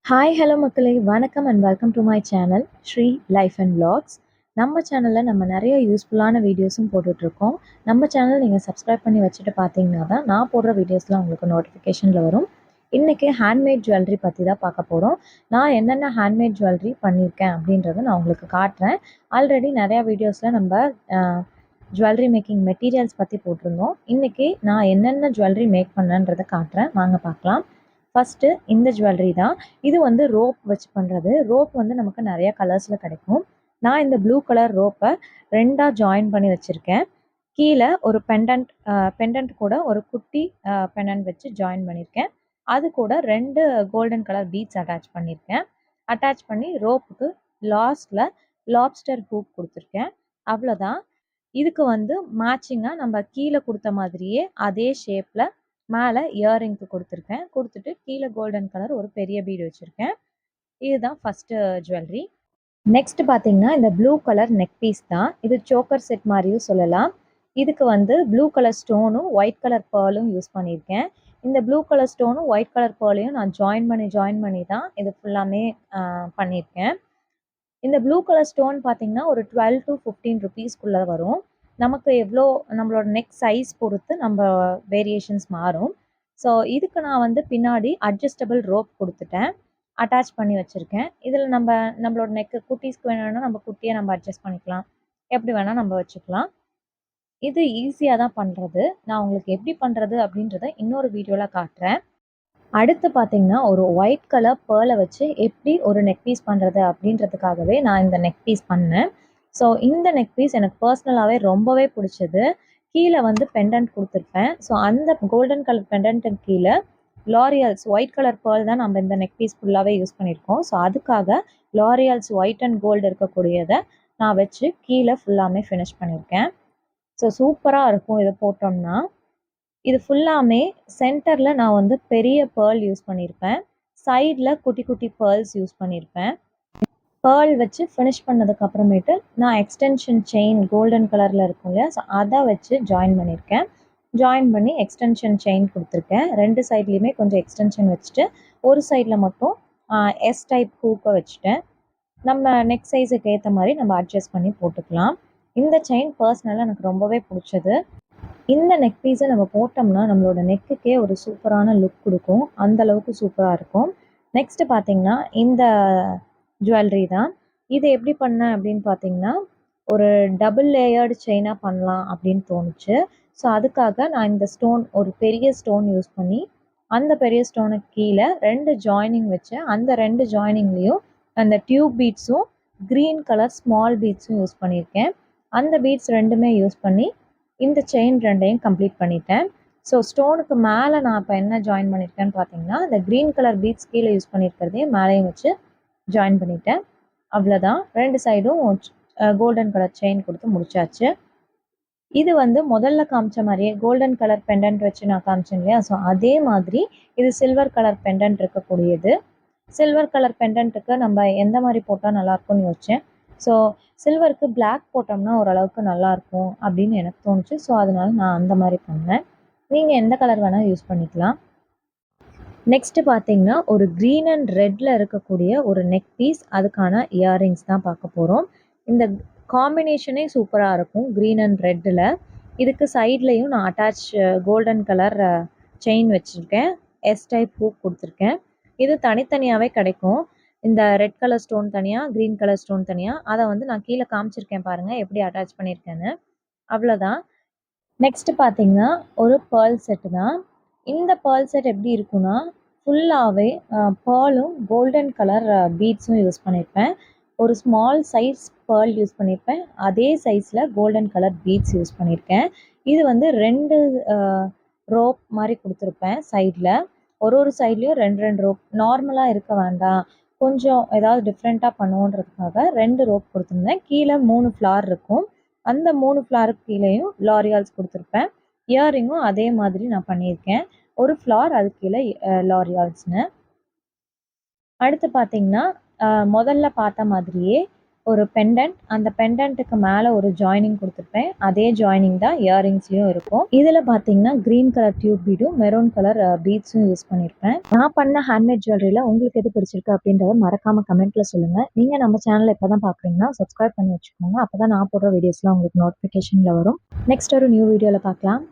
Hi hello மக்களே வணக்கம் and welcome to my channel Sri life and vlogs. நம்ம சேனலில் நம்ம நிறைய யூஸ்ஃபுல்லான வீடியோஸும் போட்டுட்ருக்கோம். நம்ம சேனல் நீங்கள் சப்ஸ்கிரைப் பண்ணி வச்சுட்டு பார்த்தீங்கன்னா தான் நான் போடுற வீடியோஸ்லாம் உங்களுக்கு நோட்டிஃபிகேஷனில் வரும். இன்றைக்கி ஹேண்ட்மேட் ஜுவல்லரி பற்றி தான் பார்க்க போகிறோம். நான் என்னென்ன ஹேண்ட்மேட் ஜுவல்லரி பண்ணியிருக்கேன் அப்படின்றத நான் உங்களுக்கு காட்டுறேன். ஆல்ரெடி நிறையா வீடியோஸில் நம்ம ஜுவல்லரி மேக்கிங் மெட்டீரியல்ஸ் பற்றி போட்டிருந்தோம். இன்றைக்கி நான் என்னென்ன ஜுவல்லரி மேக் பண்ணேன்றதை காட்டுறேன், வாங்க பார்க்கலாம். ஃபஸ்ட்டு இந்த ஜுவல்லரி தான். இது வந்து ரோப் வச்சு பண்ணுறது. ரோப் வந்து நமக்கு நிறையா கலர்ஸில் கிடைக்கும். நான் இந்த ப்ளூ கலர் ரோப்பை ரெண்டாக ஜாயின் பண்ணி வச்சுருக்கேன். கீழே ஒரு பெண்டன்ட் கூட ஒரு குட்டி பெண்டன்ட் வச்சு ஜாயின் பண்ணியிருக்கேன். அது கூட 2 கோல்டன் கலர் பீட்ஸ் அட்டாச் பண்ணியிருக்கேன். அட்டாச் பண்ணி ரோப்புக்கு லாஸ்ட்டில் லாப்ஸ்டர் ஹூக் கொடுத்துருக்கேன். அவ்வளோதான். இதுக்கு வந்து மேட்சிங்காக நம்ம கீழே கொடுத்த மாதிரியே அதே ஷேப்பில் மேலே இயரிங்க்கு கொடுத்துருக்கேன். கொடுத்துட்டு கீழே கோல்டன் கலர் ஒரு பெரிய பீடு வச்சுருக்கேன். இதுதான் ஃபஸ்ட்டு ஜுவல்லரி. நெக்ஸ்ட் பார்த்தீங்கன்னா இந்த ப்ளூ கலர் நெக் பீஸ் தான். இது சோக்கர் செட் மாதிரியும் சொல்லலாம். இதுக்கு வந்து ப்ளூ கலர் ஸ்டோனும் ஒயிட் கலர் பேர்லும் யூஸ் பண்ணியிருக்கேன். இந்த ப்ளூ கலர் ஸ்டோனும் ஒயிட் கலர் பேர்லையும் நான் ஜாயின் பண்ணி தான் இது ஃபுல்லாமே பண்ணியிருக்கேன். இந்த ப்ளூ கலர் ஸ்டோன் பார்த்தீங்கன்னா ஒரு 12 to 15 ருபீஸ்க்குள்ளே வரும். நமக்கு எவ்வளோ நம்மளோட நெக் சைஸ் பொறுத்து நம்ம வேரியேஷன்ஸ் மாறும். ஸோ இதுக்கு நான் வந்து பின்னாடி அட்ஜஸ்டபிள் ரோப் கொடுத்துட்டேன், அட்டாச் பண்ணி வச்சுருக்கேன். இதில் நம்மளோட நெக்கு குட்டீஸ்க்கு வேணும்னா நம்ம குட்டியை நம்ம அட்ஜஸ்ட் பண்ணிக்கலாம், எப்படி வேணால் நம்ம வச்சுக்கலாம். இது ஈஸியாக தான் பண்ணுறது. நான் உங்களுக்கு எப்படி பண்ணுறது அப்படின்றத இன்னொரு வீடியோவில் காட்டுறேன். அடுத்து பார்த்தீங்கன்னா ஒரு ஒயிட் கலர் பேர்லை வச்சு எப்படி ஒரு நெக் பீஸ் பண்ணுறது அப்படின்றதுக்காகவே நான் இந்த நெக் பீஸ் பண்ணேன். ஸோ இந்த நெக் பீஸ் எனக்கு பர்சனலாகவே ரொம்பவே பிடிச்சது. கீழே வந்து பெண்டன்ட் கொடுத்துருப்பேன். ஸோ அந்த கோல்டன் கலர் பெண்டன்ட்டுக்கு கீழே லாரியல்ஸ் ஒயிட் கலர் பேர்ல் தான் நம்ம இந்த நெக் பீஸ் ஃபுல்லாகவே யூஸ் பண்ணியிருக்கோம். ஸோ அதுக்காக லாரியல்ஸ் ஒயிட் அண்ட் கோல்டு இருக்கக்கூடியதை நான் வச்சு கீழே ஃபுல்லாமே ஃபினிஷ் பண்ணியிருக்கேன். ஸோ சூப்பராக இருக்கும் இதை போட்டோம்னா. இது ஃபுல்லாமே சென்டரில் நான் வந்து பெரிய பேர்ல் யூஸ் பண்ணியிருப்பேன். சைடில் குட்டி குட்டி பேர்ல்ஸ் யூஸ் பண்ணியிருப்பேன். பேர்ல் வச்சு ஃபினிஷ் பண்ணதுக்கப்புறமேட்டு நான் எக்ஸ்டென்ஷன் செயின் கோல்டன் கலரில் இருக்கும் இல்லையா, ஸோ அதை வச்சு ஜாயின் பண்ணியிருக்கேன். ஜாயின் பண்ணி எக்ஸ்டென்ஷன் செயின் கொடுத்துருக்கேன். 2 சைட்லேயுமே கொஞ்சம் எக்ஸ்டென்ஷன் வச்சுட்டு ஒரு சைடில் மட்டும் எஸ் டைப் ஹூக்கை வச்சுட்டேன். நம்ம நெக் சைஸுக்கு ஏற்ற மாதிரி நம்ம அட்ஜஸ்ட் பண்ணி போட்டுக்கலாம். இந்த செயின் பர்சனலாக எனக்கு ரொம்பவே பிடிச்சது. இந்த நெக் பீஸை நம்ம போட்டோம்னா நம்மளோட நெக்குக்கே ஒரு சூப்பரான லுக் கொடுக்கும். அந்தளவுக்கு சூப்பராக இருக்கும். நெக்ஸ்ட்டு பார்த்தீங்கன்னா இந்த ஜுவல்லரி தான். இது எப்படி பண்ணேன் அப்படின்னு பார்த்தீங்கன்னா ஒரு டபுள் லேயர்டு செயினாக பண்ணலாம் அப்படின்னு தோணுச்சு. ஸோ அதுக்காக நான் இந்த ஸ்டோன் ஒரு பெரிய ஸ்டோன் யூஸ் பண்ணி அந்த பெரிய ஸ்டோனுக்கு கீழே 2 ஜாயினிங் வச்சு அந்த 2 ஜாயினிங்லேயும் அந்த டியூப் பீட்ஸும் க்ரீன் கலர் ஸ்மால் பீட்ஸும் யூஸ் பண்ணியிருக்கேன். அந்த பீட்ஸ் ரெண்டுமே யூஸ் பண்ணி இந்த செயின் 2ஐயும் கம்ப்ளீட் பண்ணிட்டேன். ஸோ ஸ்டோனுக்கு மேலே நான் இப்போ என்ன ஜாயின் பண்ணியிருக்கேன்னு பார்த்தீங்கன்னா இந்த க்ரீன் கலர் பீட்ஸ் கீழே யூஸ் பண்ணியிருக்கிறதே மேலேயும் வச்சு ஜாயின் பண்ணிட்டேன். அவ்வளோதான். 2 சைடும் கோல்டன் கலர் செயின் கொடுத்து முடிச்சாச்சு. இது வந்து முதல்ல காமிச்ச மாதிரியே கோல்டன் கலர் பெண்டன்ட் வச்சு நான் காமிச்சேன் இல்லையா, ஸோ அதே மாதிரி இது சில்வர் கலர் பெண்டன்ட் இருக்கக்கூடியது. சில்வர் கலர் பெண்டன்ட்டுக்கு நம்ம எந்த மாதிரி போட்டால் நல்லாயிருக்கும்னு யோசித்தேன். ஸோ சில்வருக்கு பிளாக் போட்டோம்னா ஓரளவுக்கு நல்லாயிருக்கும் அப்படின்னு எனக்கு தோணுச்சு. ஸோ அதனால நான் அந்த மாதிரி பண்ணேன். நீங்கள் எந்த கலர் வேணால் யூஸ் பண்ணிக்கலாம். நெக்ஸ்ட்டு பார்த்தீங்கன்னா ஒரு க்ரீன் அண்ட் ரெட்டில் இருக்கக்கூடிய ஒரு நெக் பீஸ், அதுக்கான இயரிங்ஸ் தான் பார்க்க போகிறோம். இந்த காம்பினேஷனே சூப்பராக இருக்கும் க்ரீன் அண்ட் ரெட்டில். இதுக்கு சைட்லேயும் நான் அட்டாச் கோல்டன் கலர் செயின் வச்சுருக்கேன். எஸ் டைப் ஹூக் கொடுத்துருக்கேன். இது தனித்தனியாகவே கிடைக்கும். இந்த ரெட் கலர் ஸ்டோன் தனியாக, க்ரீன் கலர் ஸ்டோன் தனியாக. அதை வந்து நான் கீழே காமிச்சிருக்கேன் பாருங்கள் எப்படி அட்டாச் பண்ணியிருக்கேன்னு. அவ்வளோதான். நெக்ஸ்ட்டு பார்த்தீங்கன்னா ஒரு பேர்ல் செட்டு தான். இந்த பேர்ல் செட் எப்படி இருக்குன்னா ஃபுல்லாகவே பேர்லும் கோல்டன் கலர் பீட்ஸும் யூஸ் பண்ணியிருப்பேன். ஒரு ஸ்மால் சைஸ் பேர்ல் யூஸ் பண்ணியிருப்பேன். அதே சைஸில் கோல்டன் கலர் பீட்ஸ் யூஸ் பண்ணியிருக்கேன். இது வந்து 2 ரோப் மாதிரி கொடுத்துருப்பேன் சைடில். ஒரு சைட்லேயும் 2 ரோப். நார்மலாக இருக்க வேண்டாம், கொஞ்சம் ஏதாவது டிஃப்ரெண்ட்டாக பண்ணுவோன்றதுக்காக 2 ரோப் கொடுத்துருந்தேன். கீழே 3 ஃப்ளார் இருக்கும். அந்த 3 ஃப்ளாருக்கு கீழேயும் லாரியால்ஸ் கொடுத்துருப்பேன். இயரிங்கும் அதே மாதிரி நான் பண்ணியிருக்கேன். ஒரு ஃப்ளார் அதுக்கு கீழே லாரியால்ஸ்னு. அடுத்து பார்த்தீங்கன்னா முதல்ல பார்த்த மாதிரியே ஒரு பெண்டன்ட், அந்த பெண்டன்ட்டுக்கு மேலே ஒரு ஜாயினிங் கொடுத்துருப்பேன். அதே ஜாயினிங் தான் இயரிங்ஸ்லையும் இருக்கும். இதில் பார்த்தீங்கன்னா க்ரீன் கலர் டியூப் பீடும் மெரூன் கலர் பீட்ஸும் யூஸ் பண்ணியிருப்பேன். நான் பண்ண ஹேண்ட்மேட் ஜுவல்லரியில் உங்களுக்கு எது பிடிச்சிருக்கு அப்படின்றத மறக்காமல் கமெண்ட்டில் சொல்லுங்கள். நீங்கள் நம்ம சேனலை இப்போ தான் பார்க்குறீங்கன்னா சப்ஸ்கிரைப் பண்ணி வச்சுக்கோங்க. அப்போ தான் நான் போடுற வீடியோஸ்லாம் உங்களுக்கு நோட்டிஃபிகேஷனில் வரும். நெக்ஸ்ட் ஒரு நியூ வீடியோவில் பார்க்கலாம்.